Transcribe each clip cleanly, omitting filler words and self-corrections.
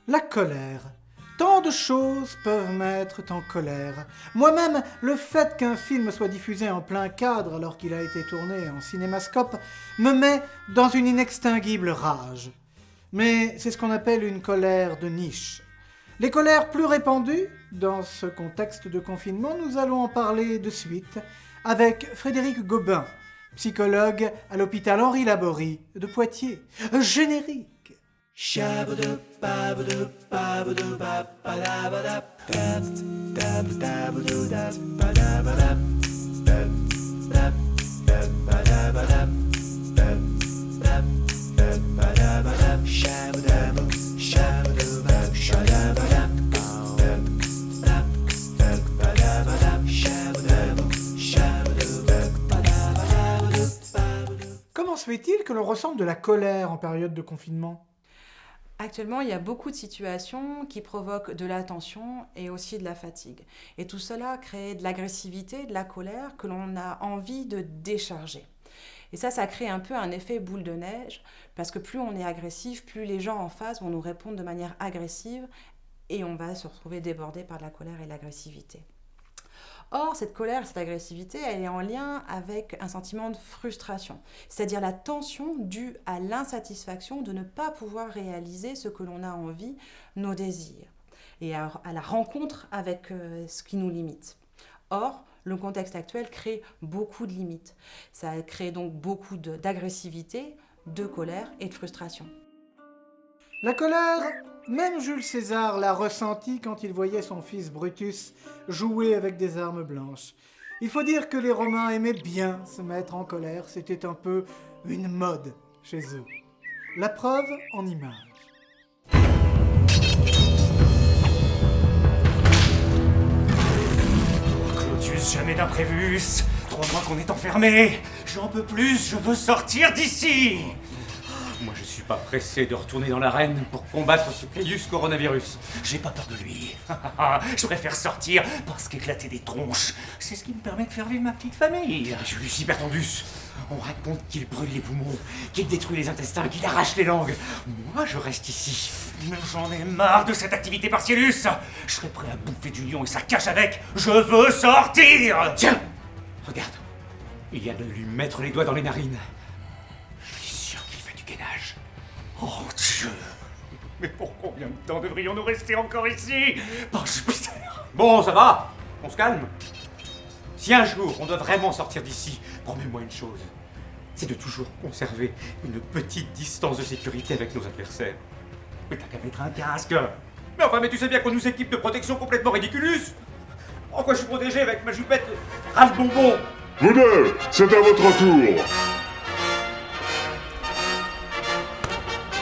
La colère. Tant de choses peuvent mettre en colère. Moi-même, le fait qu'un film soit diffusé en plein cadre alors qu'il a été tourné en cinémascope me met dans une inextinguible rage. Mais c'est ce qu'on appelle une colère de niche. Les colères plus répandues, dans ce contexte de confinement, nous allons en parler de suite avec Frédéric Gobin, psychologue à l'hôpital Henri Laborie de Poitiers. Générique. Comment se fait-il que l'on ressente de la colère en période de confinement ? Actuellement, il y a beaucoup de situations qui provoquent de la tension et aussi de la fatigue. Et tout cela crée de l'agressivité, de la colère que l'on a envie de décharger. Et ça crée un peu un effet boule de neige, parce que plus on est agressif, plus les gens en face vont nous répondre de manière agressive et on va se retrouver débordé par de la colère et de l'agressivité. Or, cette colère, cette agressivité, elle est en lien avec un sentiment de frustration, c'est-à-dire la tension due à l'insatisfaction de ne pas pouvoir réaliser ce que l'on a envie, nos désirs, et à la rencontre avec ce qui nous limite. Or, le contexte actuel crée beaucoup de limites. Ça crée donc beaucoup d'agressivité, de colère et de frustration. La colère, même Jules César l'a ressentie quand il voyait son fils Brutus jouer avec des armes blanches. Il faut dire que les Romains aimaient bien se mettre en colère, c'était un peu une mode chez eux. La preuve en images. Clotus, jamais d'imprévus. 3 mois qu'on est enfermé. J'en peux plus, je veux sortir d'ici. Moi, je suis pas pressé de retourner dans l'arène pour combattre ce Caius Coronavirus. J'ai pas peur de lui. Je préfère sortir parce qu'éclater des tronches, c'est ce qui me permet de faire vivre ma petite famille. Julius Hypertondus, on raconte qu'il brûle les poumons, qu'il détruit les intestins, qu'il arrache les langues. Moi, je reste ici. Mais j'en ai marre de cette activité partiellus. Je serais prêt à bouffer du lion et sa cache avec. Je veux sortir. Tiens, regarde. Il vient de lui mettre les doigts dans les narines. Gainage. Oh Dieu! Mais pour combien de temps devrions-nous rester encore ici? Oh Jupiter! Bon, ça va? On se calme? Si un jour on doit vraiment sortir d'ici, promets-moi une chose. C'est de toujours conserver une petite distance de sécurité avec nos adversaires. Mais t'as qu'à mettre un casque! Mais tu sais bien qu'on nous équipe de protection complètement ridiculus! En quoi je suis protégé avec ma jupette râle-bonbon? Vous deux, c'est à votre tour.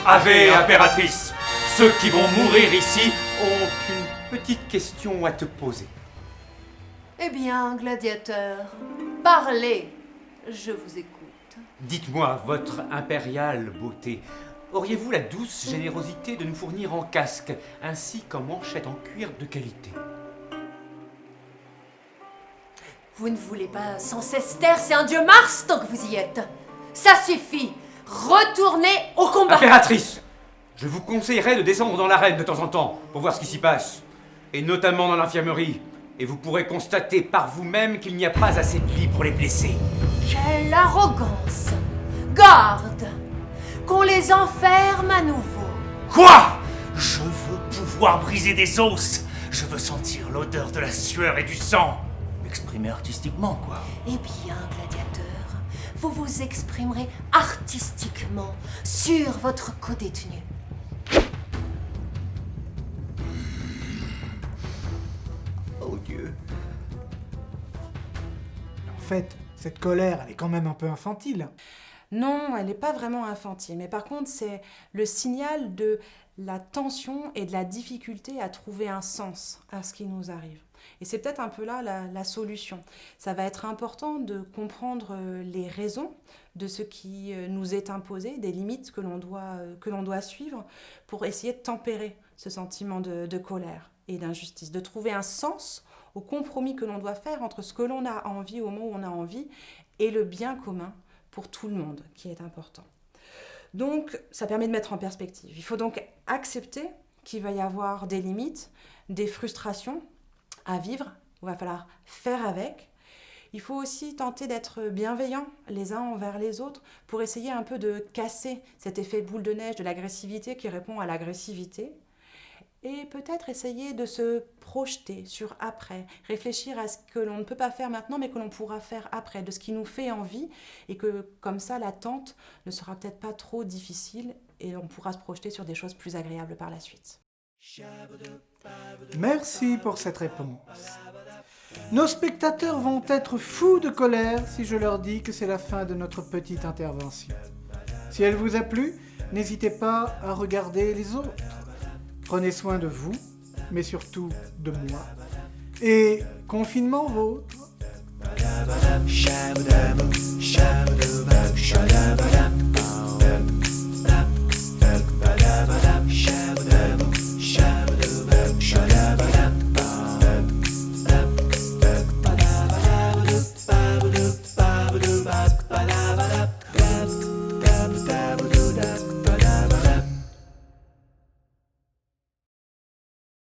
Ave impératrice, ceux qui vont mourir ici ont une petite question à te poser. Eh bien, gladiateur, parlez, je vous écoute. Dites-moi, votre impériale beauté, auriez-vous la douce générosité de nous fournir en casque, ainsi qu'en manchette en cuir de qualité? Vous ne voulez pas sans cesse taire, c'est un dieu Mars tant que vous y êtes. Ça suffit. Retournez au combat. Impératrice, je vous conseillerais de descendre dans l'arène de temps en temps pour voir ce qui s'y passe, et notamment dans l'infirmerie, et vous pourrez constater par vous-même qu'il n'y a pas assez de lits pour les blessés. Quelle arrogance. Garde, qu'on les enferme à nouveau. Quoi? Je veux pouvoir briser des os. Je veux sentir l'odeur de la sueur et du sang. M'exprimer artistiquement, quoi. Eh bien, gladiateur, vous vous exprimerez artistiquement sur votre codétenu. Oh Dieu. En fait, cette colère, elle est quand même un peu infantile. Non, elle n'est pas vraiment infantile, mais par contre, c'est le signal de la tension et de la difficulté à trouver un sens à ce qui nous arrive. Et c'est peut-être un peu là la solution. Ça va être important de comprendre les raisons de ce qui nous est imposé, des limites que l'on doit suivre pour essayer de tempérer ce sentiment de colère et d'injustice, de trouver un sens au compromis que l'on doit faire entre ce que l'on a envie au moment où on a envie et le bien commun pour tout le monde qui est important. Donc, ça permet de mettre en perspective. Il faut donc accepter qu'il va y avoir des limites, des frustrations à vivre, il va falloir faire avec. Il faut aussi tenter d'être bienveillants les uns envers les autres pour essayer un peu de casser cet effet boule de neige de l'agressivité qui répond à l'agressivité. Et peut-être essayer de se projeter sur après, réfléchir à ce que l'on ne peut pas faire maintenant mais que l'on pourra faire après, de ce qui nous fait envie et que comme ça l'attente ne sera peut-être pas trop difficile et on pourra se projeter sur des choses plus agréables par la suite. Merci pour cette réponse. Nos spectateurs vont être fous de colère si je leur dis que c'est la fin de notre petite intervention. Si elle vous a plu, n'hésitez pas à regarder les autres. Prenez soin de vous, mais surtout de moi. Et confinement vôtre.